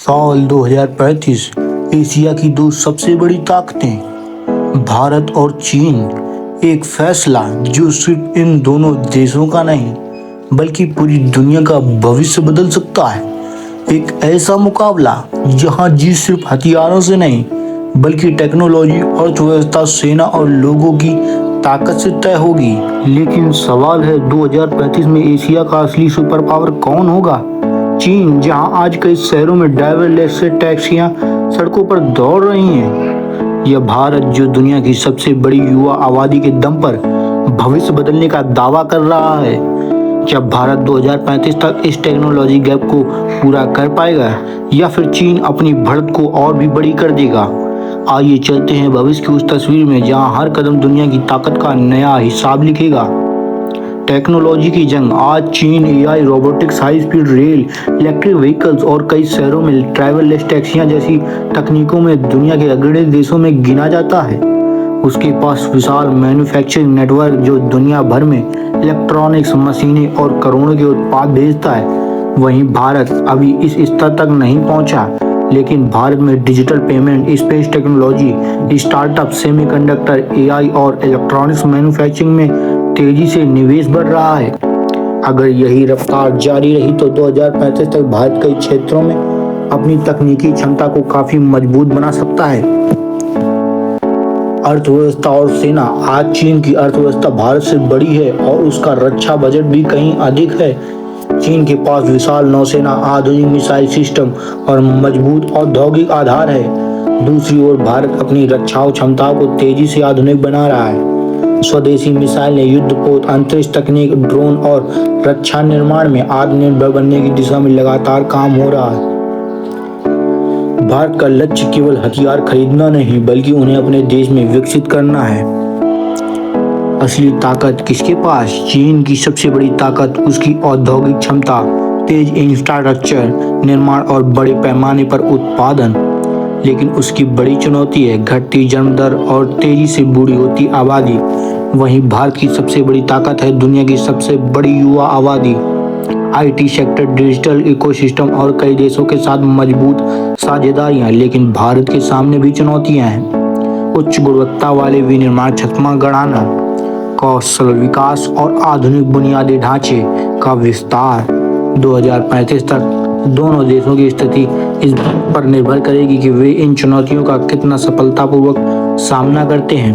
साल 2035 एशिया की दो सबसे बड़ी ताकतें भारत और चीन। एक फैसला जो सिर्फ इन दोनों देशों का नहीं बल्कि पूरी दुनिया का भविष्य बदल सकता है। एक ऐसा मुकाबला जहां जीत सिर्फ हथियारों से नहीं बल्कि टेक्नोलॉजी, अर्थव्यवस्था, सेना और लोगों की ताकत से तय होगी। लेकिन सवाल है 2035 में एशिया का असली सुपर पावर कौन होगा? चीन, जहां आज कई शहरों में ड्राइवरलेस टैक्सियां सड़कों पर दौड़ रही हैं, या भारत जो दुनिया की सबसे बड़ी युवा आबादी के दम पर भविष्य बदलने का दावा कर रहा है? क्या भारत 2035 तक इस टेक्नोलॉजी गैप को पूरा कर पाएगा या फिर चीन अपनी बढ़त को और भी बड़ी कर देगा? आइए चलते हैं भविष्य की उस तस्वीर में जहां हर कदम दुनिया की ताकत का नया हिसाब लिखेगा। टेक्नोलॉजी की जंग। आज चीन AI, robotics, high speed rail, electric vehicles और कई शहरों में ड्राइवरलेस टैक्सियां जैसी तकनीकों में दुनिया के अग्रणी देशों में गिना जाता है। उसके पास विशाल मैन्युफैक्चरिंग नेटवर्क जो दुनिया भर में इलेक्ट्रॉनिक्स, मशीनें और करोड़ों के उत्पाद भेजता है। वहीं भारत अभी इस स्तर तक नहीं पहुंचा, लेकिन भारत में digital payment, space technology, startup, semiconductor, AI और इलेक्ट्रॉनिक्स मैन्युफैक्चरिंग में तेजी से निवेश बढ़ रहा है। अगर यही रफ्तार जारी रही तो 2035 तक भारत कई क्षेत्रों में अपनी तकनीकी क्षमता को काफी मजबूत बना सकता है। अर्थव्यवस्था और सेना। आज चीन की अर्थव्यवस्था भारत से बड़ी है और उसका रक्षा बजट भी कहीं अधिक है। चीन के पास विशाल नौसेना, आधुनिक मिसाइल सिस्टम और मजबूत औद्योगिक आधार है। दूसरी ओर भारत अपनी रक्षा क्षमताओं को तेजी से आधुनिक बना रहा है। स्वदेशी मिसाइलें, युद्धपोत, अंतरिक्ष तकनीक, ड्रोन और रक्षा निर्माण में आत्मनिर्भर बनने की दिशा में लगातार काम हो रहा है। भारत का लक्ष्य केवल हथियार खरीदना नहीं बल्कि उन्हें अपने देश में विकसित करना है। असली ताकत किसके पास? चीन की सबसे बड़ी ताकत उसकी औद्योगिक क्षमता, तेज इंफ्रास्ट्रक्चर निर्माण और बड़े पैमाने पर उत्पादन। लेकिन उसकी बड़ी चुनौती है घटती जन्म दर और तेजी से बूढ़ी होती आबादी। वहीं भारत की सबसे बड़ी ताकत है दुनिया की सबसे बड़ी युवा आबादी, आईटी सेक्टर, डिजिटल इकोसिस्टम और कई देशों के साथ मजबूत साझेदारियां। लेकिन भारत के सामने भी चुनौतियां हैं। उच्च गुणवत्ता वाले विनिर्माण क्षमता गढ़ाना, कौशल विकास और आधुनिक बुनियादी ढांचे का विस्तार। 2035 तक दोनों देशों की स्थिति इस बात पर निर्भर करेगी कि वे इन चुनौतियों का कितना सफलतापूर्वक सामना करते हैं।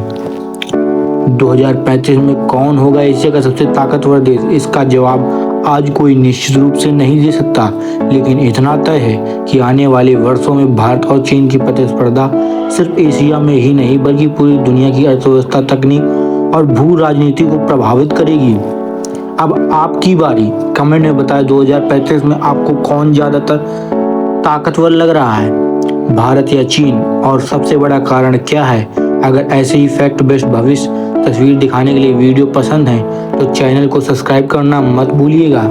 2035 में कौन होगा एशिया का सबसे ताकतवर देश? इसका जवाब आज कोई निश्चित रूप से नहीं दे सकता, लेकिन इतना तय है कि आने वाले वर्षों में भारत और चीन की प्रतिस्पर्धा सिर्फ एशिया में ही नहीं बल्कि पूरी दुनिया की अर्थव्यवस्था, तकनीक और भू राजनीति को प्रभावित करेगी। अब आपकी बारी। कमेंट में बताएं 2035 में आपको कौन ज्यादातर ताकतवर लग रहा है, भारत या चीन, और सबसे बड़ा कारण क्या है? अगर ऐसे ही फैक्ट बेस्ड भविष्य तस्वीर दिखाने के लिए वीडियो पसंद है तो चैनल को सब्सक्राइब करना मत भूलिएगा।